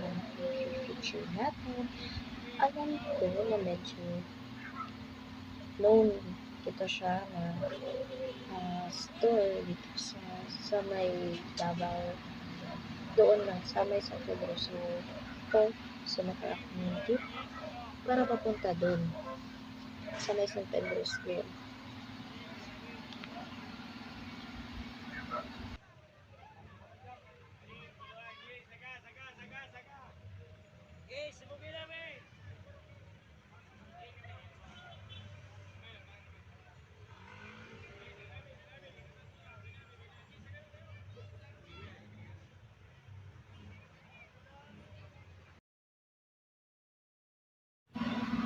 yung future natin. Alam ko na medyo known ito siya na store dito sa may Davao. Doon lang, sa may San Pedro. So, ito, sumakay ako ng jeep para papunta doon sa may San Pedro Square.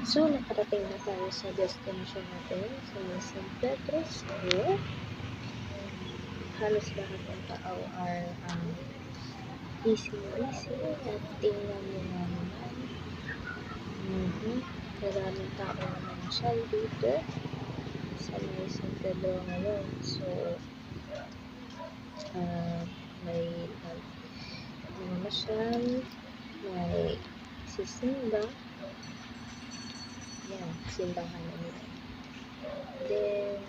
So, nakarating na tayo sa destination natin sa may San Pedro Square. Halos lahat ng tao are busy at tingnan mo nga naman. Maraming tao naman siya dito sa may San Pedro ngayon. So, may namasyal, may sisimba. Yan, simbahan na nila. Then,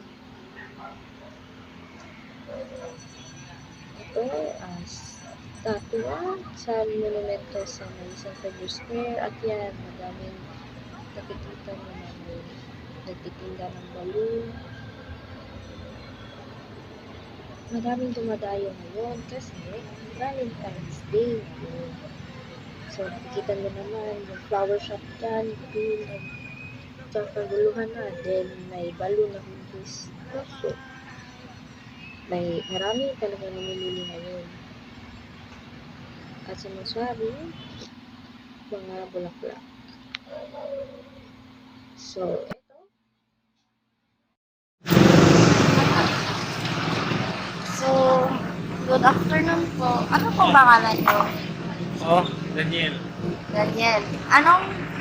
ito, statua sa monumento sa may San Pedro Square. At yan, madaming nakikita naman may nagtitinda ng balloon. Madaming dumadayo ngayon kasi Valentine's Day. So, nakikita mo naman yung flower shop dyan, nagkakaguluhan na. Then, may balloon na hugis. So, marami talaga namimili ngayon. At sa Maswari, mga bulaklak. So, ito. So, good afternoon po. Ano pong pangalan niyo? Daniel. Daniel.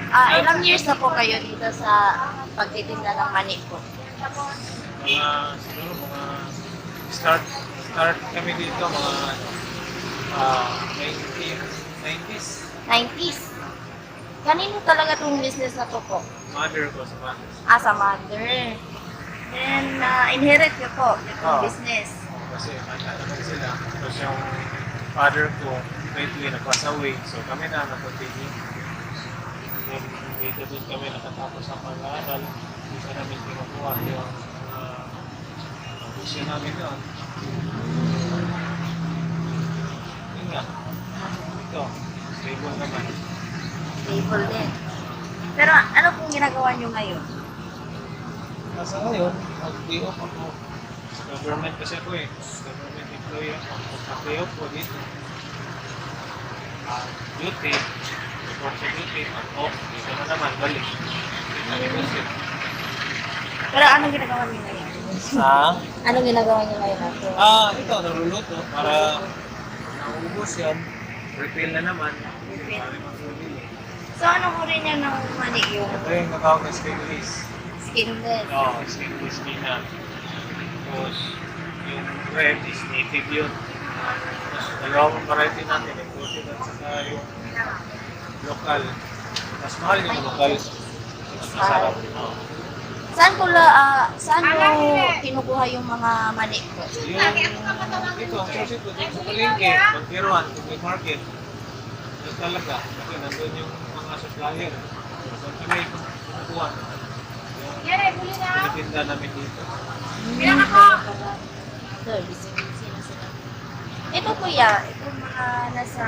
Ilang years na po kayo dito sa pagtitinda ng mani po? Siguro start kami dito mga 90s. 90s. Kanino talaga itong business na to po? Mother ko sa mother. Sa mother. Then, inherit niyo po itong business. Kasi naman sila. Tapos yung father ko, lately nag-pass away. So kami na continue. Then dito din kami nakatapos ang pag-aaral. Dito namin kinukuha yung vision namin doon. Yun nga. Ito, stable naman. Stable din. Pero ano pong ginagawa niyo ngayon? Nasa ngayon, mag-day off ako. Sa government kasi ako government employee ako. Mag-day off ko dito. Duty, report sa duty, off. Dito na naman, balik. Dito na negotiate. Pero anong ginagawa niyo ngayon? Anong ginagawa niyo ngayon? Ito, naluluto para naubos yan. Refill na naman. Refill. Para magbili. So, ano ko rin yan ng mani yung Ito yung natawag na skinless. skinless? Oo, skinless na. Tapos, yung red is native yun. Tapos, dalawang variety natin. Imported at saka yung local. Mas mahal yung local. Mas masarap. Saan mo kinukuha yung mga mani ko? Yung ito, ang source ito, dito sa palengke, Magpiruan, Public Market. Ito talaga, kasi nandun yung mga supplier. So kami kinukuha. Yung pinatinda namin dito. Ito kuya, itong mga nasa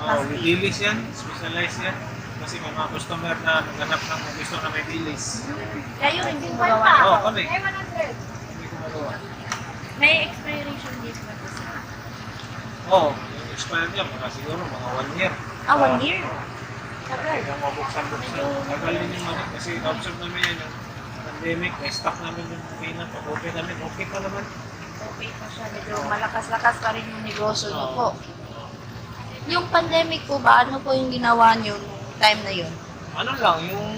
plastic. Dilis yan, specialized yan. Kasi may mga customer na naghanap ng gusto na may dilis. Kayo rin gumagawa. Kami. Kami gumagawa. May expiration date ba ito sila? Yung expired niya, siguro mga 1 year. 1 year? Tagal. Yung mabuksan-buksan. Tagal din yung money kasi na-observe namin yan yung pandemic, may stock namin yung peanut, pag-open namin, okay pa naman. Okay pa siya. Medyo malakas-lakas pa rin yung negosyo niyo po. Yung pandemic po ba, ano po yung ginawa niyo nung time na yun? Ano lang, yung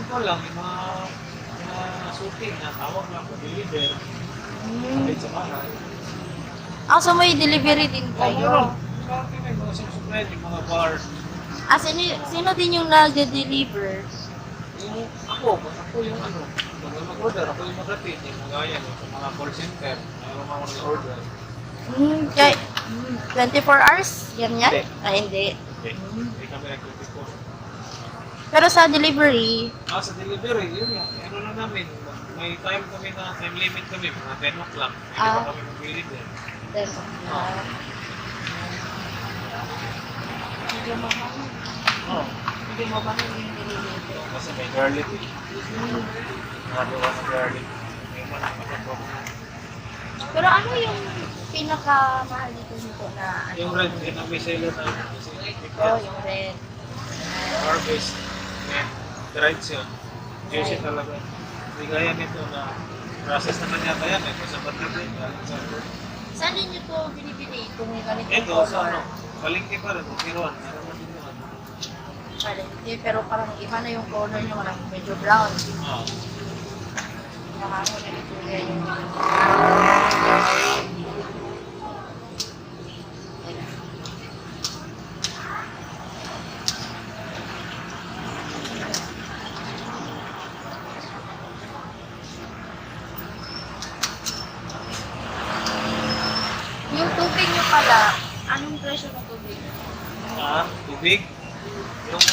ko lang, yung mga shooting na tawag lang po, deliver. Kahit sa bahay. So may delivery din kayo. Sa Parang may mga supply, yung mga bar. Ah, sino din yung nag-deliver? Yung ako yung ano, pag mag-order, ako yung mag-atid, yung mga yan, sa mga call center, mayroon mga order. Kay, 24 hours? Yan yan? Hindi. Ah, hindi. Okay. Hindi kami nag-24. Pero sa delivery, Sa delivery, yun yan. Ano lang namin, may time kami na, time limit kami, mga 10 o'clock. Hindi pa kami mag-bilid eh. then, medyo mahal. Oo. Medyo mahal yung delivery. Kasi may garlic eh. Nagawa ng garlic. May manapagapok. Pero ano yung pinakamahal dito na ano? Yung red, yun ang may seller na Oh, yung red. harvest. And dried yun. Juicy talaga. Hindi gaya nito na process naman yata yan eh. Sa patid eh. Saan din nyo to binibili itong ganito? Ito sa ano, palengke pa rin. Kiruan. Meron na din naman. Palengke, pero parang iba na yung color nyo, parang medyo brown. Oo. Nakano na ito yung... Yung tubig nyo pala, anong presyo ng tubig? Tubig. Yung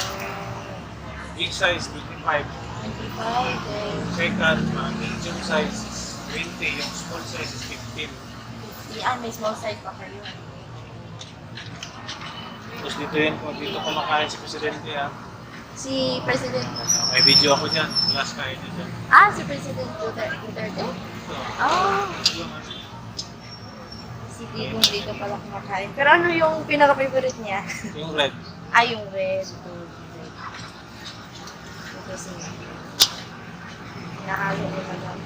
big size, 25. 25, then Second, medium size is 20. Yung small size is 15. may small size pa kayo. Tapos dito yan po, dito kumakain si Presidente ha. Si President, May video ako dyan. Last kain niya dyan. si President Duterte? So, Oh, ito yung ano. si Digong dito pala kumakain. Pero ano yung pinaka-favorite niya? Yung red. Yung red. Ito si nahalo ko na lang.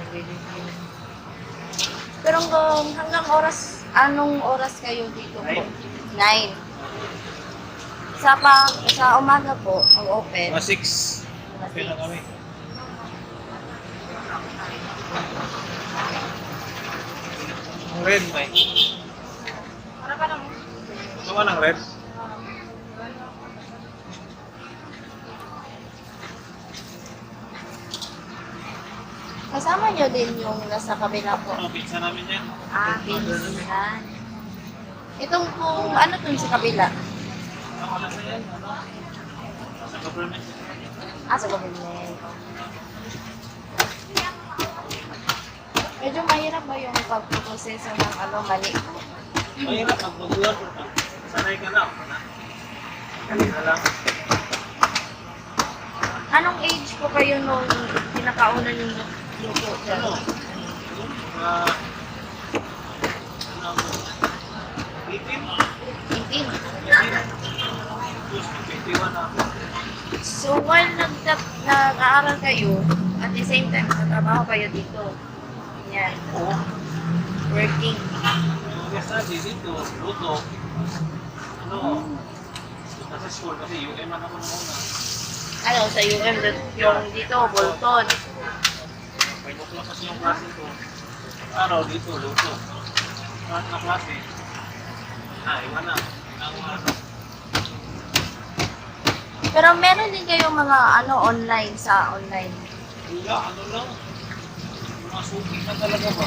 Nagre-review. Pero hanggang anong oras kayo dito po? 9. Sa umaga po, ang open. Mga 6. Okay na kami. Yung red, may. Para pa naman. Gusto ka ng red? Kasama nyo din yung nasa kabila po. Ano, pizza namin yan. Pinsan. Itong kung ano tong sa kabila? Ako lang na yan. Ano? Sa government. Sa government. Medyo mahirap ba yung pagproseso ng mali? Mahirap magbagulan. Sanay ka na. Kami na lang. Anong age po kayo nung pinakauna yung luto dyan? Ano? Ano? 18? 21 na. So while nag-aaral kayo, at the same time, nagtatrabaho kayo dito. Yan. Oo. Working. Yung study dito, luto. Ano? Nasa school kasi UM man ako muna. Sa UM, yung dito, Bolton. 5 o'clock kasi yung klase ko. Araw dito, luto. Kahit na klase. Iwan na. Pero meron din kayong mga online sa online. Wala, ano lang. Mga suki na talaga ba?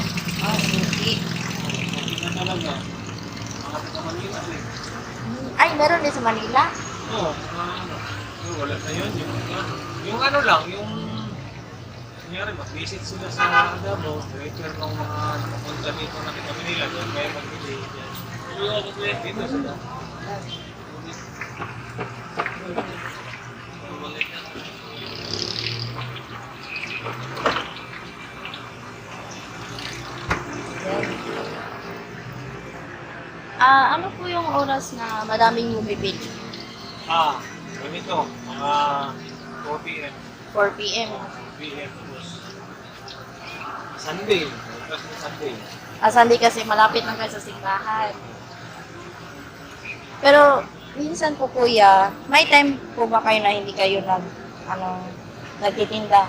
Hindi. Suki na talaga. Mga taga Manila eh. Meron din sa Manila. Oo, wala na yun. Yung ano lang, yung kunyari mag-visit sila sa Davao, director ng mga napunta dito na kita Manila, doon kaya mag-bili dyan. Yung ako dito sila. Ano po yung oras na madaming bumibili? Ganito, mga 4 p.m. 4 p.m. PM tapos Sunday, bukas na Sunday. Sunday kasi malapit lang kayo sa simbahan. Pero minsan po kuya, may time po ba kayo na hindi kayo nagtitinda?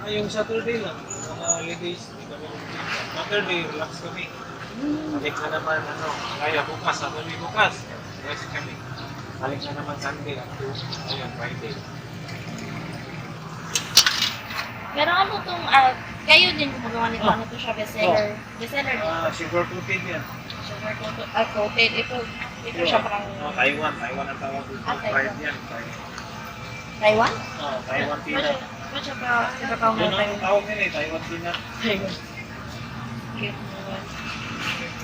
Yung Saturday lang, mga holidays, hindi kami nagtitinda. Saturday, relax kami. Balik na naman, kaya bukas, Saturday bukas. Rest kami. Balik na naman Sunday, ayun, Friday. Pero ano tong, kayo din gumagawa nito, ano to siya, bestseller. Bestseller din. Sugar coated yan. Sugar coated. Ito siya parang Taiwan ang tawag dito. Taiwan. Fried yan. Taiwan? Taiwan peanut. Ba't siya ba, iba tawag Yun na ang Taiwan? tawag nila Taiwan peanut. Taiwan.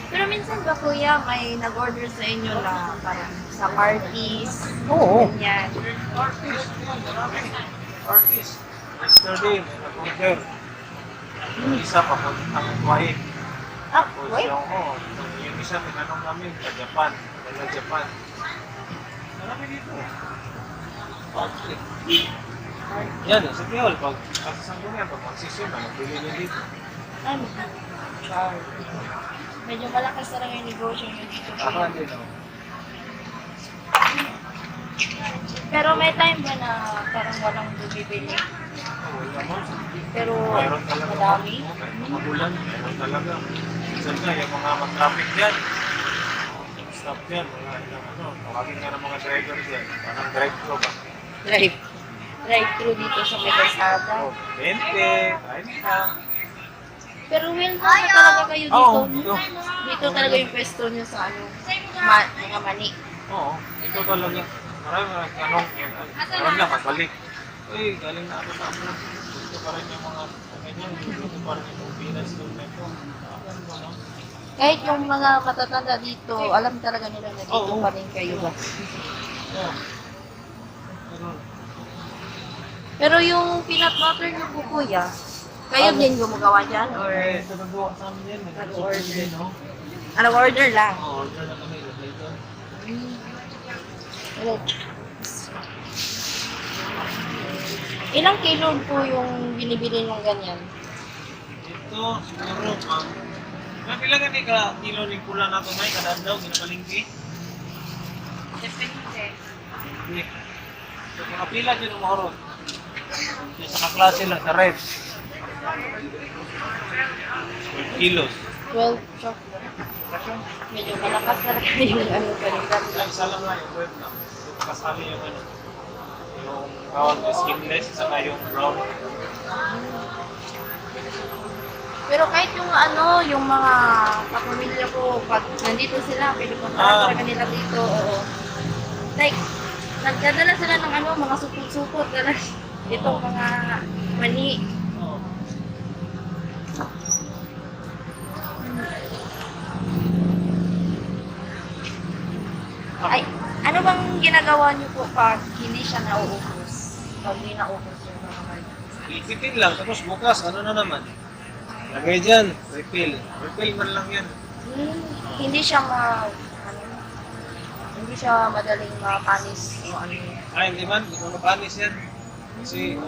Pero minsan ba kuya, may nag-order sa inyo na parang sa parties? Oo. Ganyan. Artist. Marami. Artist. Yesterday, may nag-order. Yung isa pa ang wife. Tapos Wait. yung isa tinanong namin sa Japan. Wala Japan. Marami dito. Artist. Yan, sa Pihol, pag sanggungan, pag magsisyon na, magbili nyo dito. Ano? Medyo malakas na lang yung negosyo nyo dito. Ako din, Pero may time ba na parang walang bumibili? Wala mo. Pero Mayroon talaga. madami? Kahit magulan, mayroon talaga. Minsan nga, yung mga mag-traffic dyan, yung stop dyan, tawagin nga ng mga driver dyan, parang drive-thru ba? Drive-thru dito sa may kalsada. 20, 30. Pero well na talaga kayo dito. Oo. Dito talaga yung pwesto nyo sa ano, mga mani. Oo, ito talaga. Marami meron lang, magbalik. Uy, galing na ako sa amin. Gusto pa rin yung mga, ganyan, gusto pa rin yung Pinas doon na ito. Kahit yung mga matatanda dito, alam talaga nila na dito Oo. pa rin kayo ba? Oo. Ganun. Pero yung peanut butter nyo po kuya, kayo din gumagawa dyan or Ito nagawa sa amin yan. Nag-order. no? ano order lang? Oo, order na kami. Dito. Ilang kilo po yung binibili ng ganyan? Ito, siguro, napila ka ni ka kilo ni pula na ito na, kadaan daw, ginakalingki. Depende. Hindi. So, kung pila dyan ang maharot. Yung sa kaklase lang, sa red. 12 kilos. 12 chocolate. Medyo malakas na rin yung ano pa rin. Ay, isa lang nga yung red na. Kasali yung yung bawang skinless, saka yung brown. Pero kahit yung ano, yung mga kapamilya ko, pag nandito sila, pinupuntahan talaga nila dito, oo. Like, nagdadala sila ng ano, mga supot-supot, talaga. Itong mga mani. Oo. Ay, ano bang ginagawa niyo po pag hindi siya nauubos? Pag hindi naubos yung mga mani? Ipitin lang, tapos bukas, ano na naman? Lagay dyan, refill. Refill man lang yan. Hindi siya hindi siya madaling mapanis o ano. Ay, hindi man, hindi ko napanis yan. Kasi,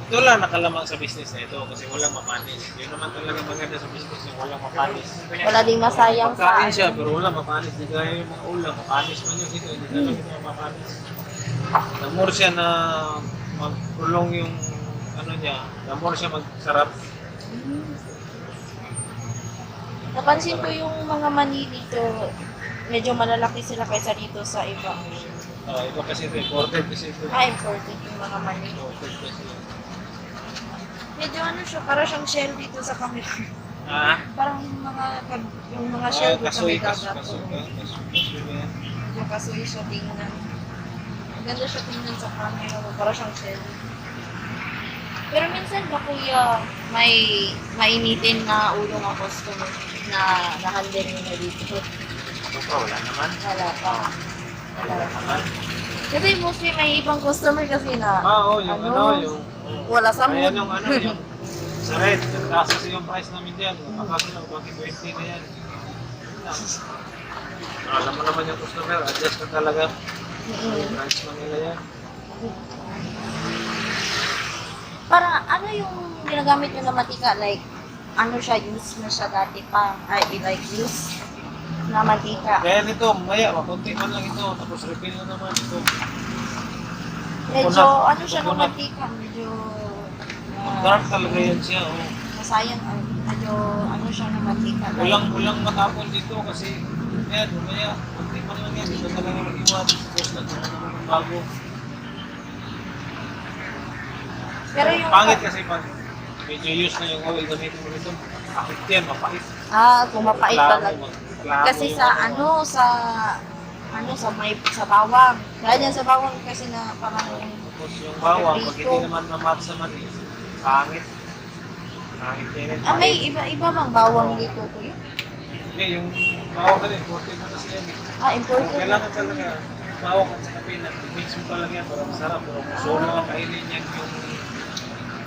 ito lang nakalamang sa business na ito kasi walang mapanis. Yun naman talaga maganda sa business yung walang mapanis. Wala ding masayang sa Pagkain siya, pero wala mapanis. Di kaya yung mga ulam, mapanis man yun dito. Hindi talaga yung mga mapanis. Namor siya na magkulong yung ano niya. Namor siya magsarap. Napansin ko yung mga mani dito, medyo malalaki sila kaysa dito sa iba. Iba kasi ito, imported kasi ito. Important yung mga mani. Imported kasi. Medyo ano siya, parang siyang shell dito sa camera. Parang yung mga shell dito sa Kasoy, may dagat. kasoy ba yan? Medyo kasoy siya tingnan. Maganda siya tingnan sa camera, parang siyang shell. Pero minsan ba kuya, may mainitin na ulo ng customer na nahandle nyo dito? Ito pa, wala naman. Wala pa. Wala naman. Kasi mostly may ibang customer kasi na Yung yung... wala sa mood. Ayan yung yung... Sa red, nagtaas kasi yung price namin dyan. Akala lang, bakit 20 na yan. Alam mo naman yung customer, adjust ka talaga. Price man nila yan. Para ano yung ginagamit nyo na matika? Like, ano siya, use na siya dati pa? Like, use na matika. Kaya nito, maya, makunti man lang ito. Tapos refill na naman ito. Medyo, Coconut. ano siya na Coconut. matika? Medyo, Dark talaga yan siya. Oh. sayang, medyo ano siya na matika. Ulang matapon dito kasi yan, umaya, kunti man lang yan, dito talaga mag-iwan. Tapos nagkaroon naman ng bago. Pero yung... Pangit kasi pag medyo use na yung oil gamitin mo nito, pakit yan, mapakit. Kung mapait talaga. Kasi sa sa bawang. Dahil yan sa bawang kasi na parang Tapos yung bawang, pag hindi naman namat sa mani, pangit. Pangit yan. may iba bang bawang dito kuya? Hindi, yung bawang ka rin, 40 na kasi yan. Imported. Kailangan talaga, bawang at saka peanut, mix mo talaga yan para masarap. Pero kung solo ang kainin yan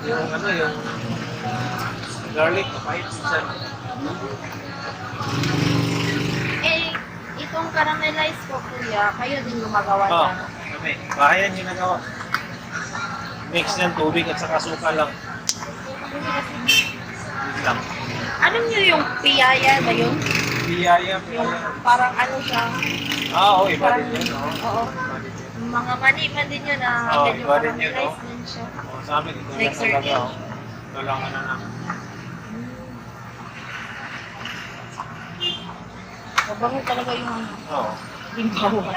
yung garlic, kapait siya. Itong caramelized ko kuya, kayo din gumagawa Oo, niya. kami. Bahayan yung nagawa. Mix yan, tubig at saka suka lang. Yun lang. Ano nyo yung piyaya ba yun? Biyaya, Yung biyaya. parang ano siya? Oo, iba Parang, din yun. oo. Iba din yun. Mga mani din yun na Oo, medyo iba din yun, caramelized din siya. Oo, sa amin, ito Like lang talaga. sardine. Oh. Ito lang ano na. Mabango talaga yung ano, Oo. yung bawang.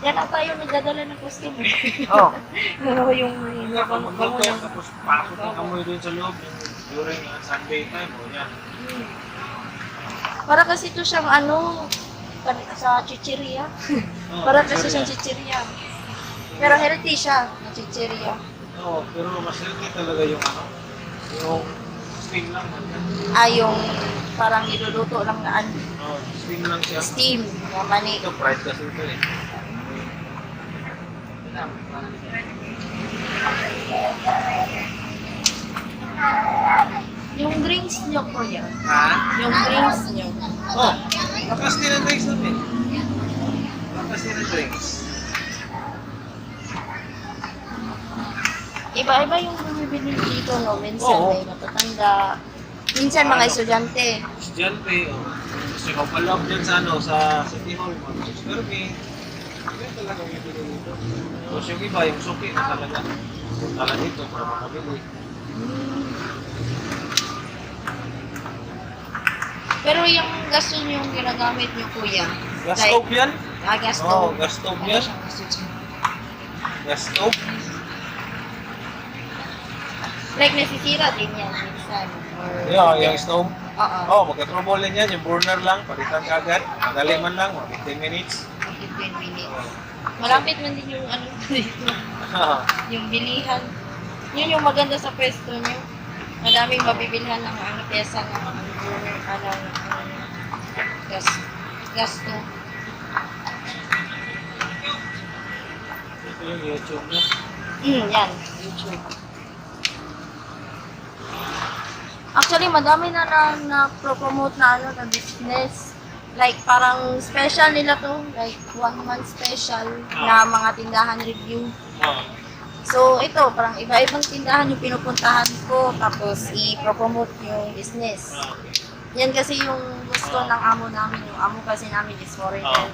Yan ang tayo nagdadala ng customer. Oo. Ano yung Nga, pag bango magluto, ng... tapos pasok ang amoy doon sa loob, yung during Sunday time, o yan. Para kasi ito siyang ano, sa chichiria. Oo, Para kasi sorry, siyang chichiria. Pero healthy siya, na chichiria. Oo, pero mas healthy talaga yung ano, yung steam lang. Yung parang niluluto lang na ano, Oo, steam lang siya. steam, na mani. Ito, fried kasi ito eh. Yung drinks niyo po yan. Ha? Yung drinks niyo. Oh, lakas din ang drinks namin. Lakas din ang drinks. Iba-iba yung bumibili dito, no? Minsan Oo. may matatanda. Minsan mga estudyante. Estudyante, oh. Gusto ko palog dyan sa ano, sa City Hall, mga subscribe. Yan talaga yung bibili dito. Tapos yung iba, yung suki na talaga. Punta lang dito para makabili. Pero yung gas yun yung ginagamit niyo, kuya. Gas stove yan? Gas Oo, stove. gas stove Ano yan. siyang gas stove? Gas stove? Like nasisira din yan minsan. Or, Yeah, yung stove. Oo. Oh, magka-trouble din yan. Yung burner lang, palitan ka agad. Madali man lang, 15 minutes. 15 minutes. Malapit man din yung ano dito. Yung bilihan. Yun yung maganda sa pwesto niyo. Madaming mabibilhan ng ano, pyesa ng burner, gas stove. Ito yung YouTube niya. Yan, YouTube. Actually, madami na-promote na ano na business. Like, parang special nila to. Like, 1 month special na mga tindahan review. Oh. So, ito, parang iba-ibang tindahan yung pinupuntahan ko. Tapos, i-promote yung business. Yan kasi yung gusto ng amo namin. Yung amo kasi namin is foreigner.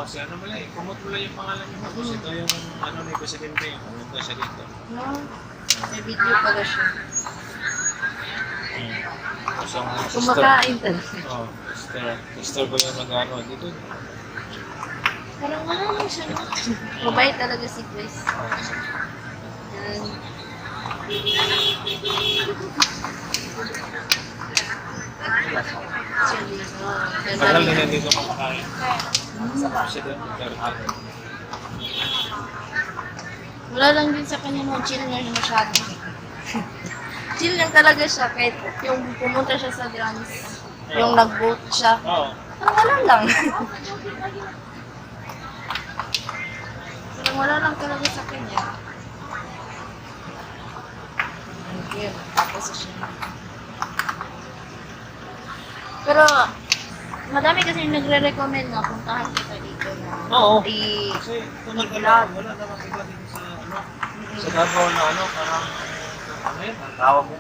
Siya ano mo lang, i-promote mo lang yung pangalan niyo. Tapos ito yung ano ni Presidente, yung pumunta siya dito. No? May video pala siya. Tapos ang Kumakain talaga. sister ko yung nag-ano dito. Parang wala lang siya. No? Mabait talaga si Chris. Yan. Actually, Tagal na yan dito kumakain. Sa President Duterte. wala lang din sa kanya no, chill na siya masyado. Chill lang talaga siya kahit yung pumunta siya sa Grants, yung nag-vote siya. Oo. Parang wala lang. Parang wala lang talaga sa kanya. Yun, tapos siya. Pero, madami kasi nagre-recommend na puntahan kita dito na Oo. i- Kasi kung i-vlog. wala namang iba dito sa ano, sa Davao na ano, parang ano yun, ang tawag mo.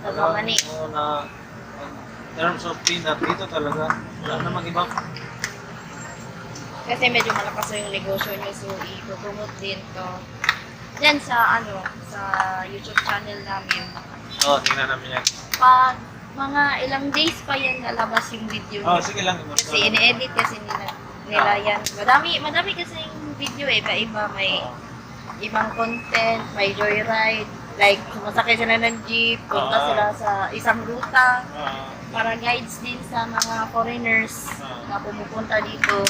Davao Mani. Oo, na in terms of peanut, dito talaga, wala namang iba. Kasi medyo malakas na yung negosyo nyo, so i-promote din to. Yan sa ano, sa YouTube channel namin. Oo, tingnan namin yan. Pag mga ilang days pa yan lalabas yung video. Oo, sige lang. Kasi ini-edit kasi nila yan. Madami kasi yung video eh. Iba may ibang content, may joyride. Like, sumasakay sila ng jeep, punta sila sa isang ruta. Para guides din sa mga foreigners na pumupunta dito.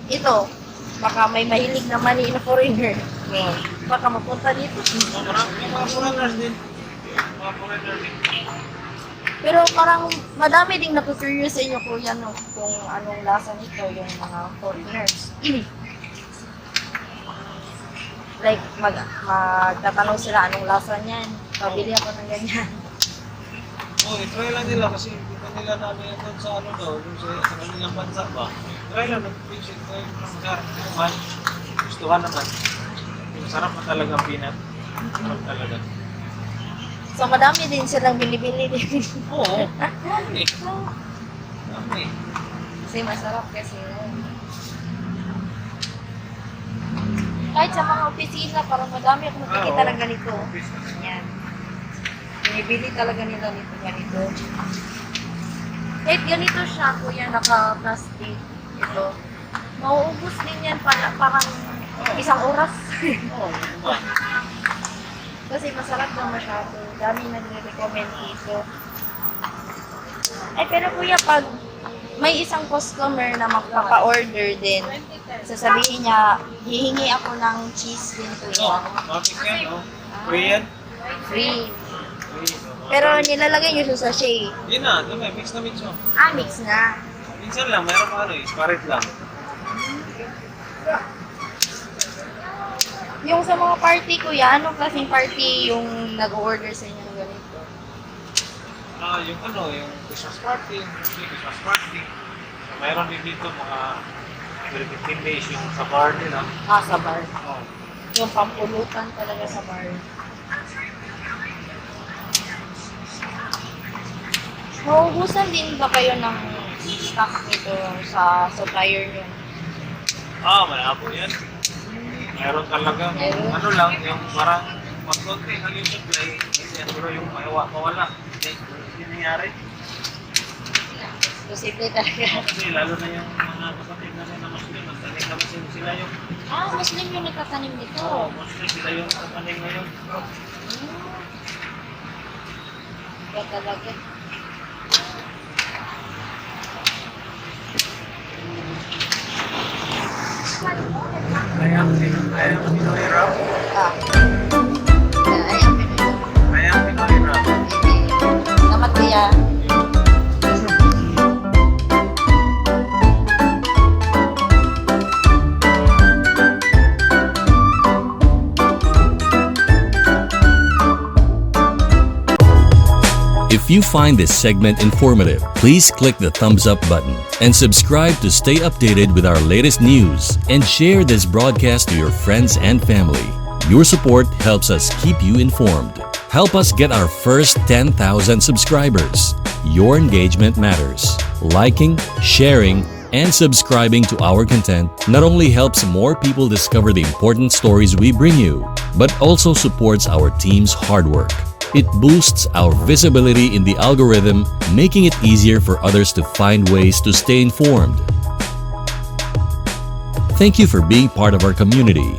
Ito, baka may mahilig na mali na foreigner. Baka mapunta dito. Mga foreigners din. Mga foreigners din. Pero parang madami ding naku-curious sa inyo kuya no, kung anong lasa nito yung mga foreigners. Like, magtatanong sila anong lasa niyan. Pabili ako ng ganyan. Try lang nila kasi hindi pa nila namin doon sa ano daw, doon sa kanilang bansa ba. Try lang, nag-visit, try lang naman. Gustuhan naman. Sarap na talaga ang peanut. Sarap talaga. So, madami din silang binibili din. Oo. Dami. Kasi masarap kasi. Kahit sa mga opisina, parang madami ako nakikita ng ganito. Yan. Binibili talaga nila nito ganito. Kahit ganito siya, kuya, naka-plastic. Ito. Mauubos din yan parang isang oras. Kasi masarap na masyado. Dami na nire-recommend dito. Ay, pero kuya, pag may isang customer na magpapa-order din, sasabihin niya, hihingi ako ng cheese din kuya. Mapik yan, Free yan? Free. Pero nilalagay niyo sa sachet. Yun na, may mix na mix mo. Mix na. Minsan lang, mayroon pa parit lang. Yung sa mga party kuya, anong klaseng party yung nag-order sa inyo ng ganito? Yung Christmas party, Christmas party. Mayroon din dito mga 15 days yung sa bar nila. Sa bar. Oh. Yung pampulutan talaga sa bar. Mauubusan din ba kayo ng stock nito sa supplier nyo? Malabo yan. Meron talaga. Meron. Ano lang, yung parang mag-conti na yung supply. Kasi pero yung mawala. Hindi nangyari. Posible talaga. Kasi lalo na yung mga kapatid namin na Muslim, nagtanim naman sila yung... Muslim yung nagtatanim nito. Muslim sila yung nagtanim ngayon. Ba talaga? Ayang Pinoy Rap. Ayang Pinoy. Ayang Pinoy Rap. Salamat kuya. If you find this segment informative, please click the thumbs up button and subscribe to stay updated with our latest news and share this broadcast to your friends and family. Your support helps us keep you informed. Help us get our first 10,000 subscribers. Your engagement matters. Liking, sharing, and subscribing to our content not only helps more people discover the important stories we bring you, but also supports our team's hard work. It boosts our visibility in the algorithm, making it easier for others to find ways to stay informed. Thank you for being part of our community.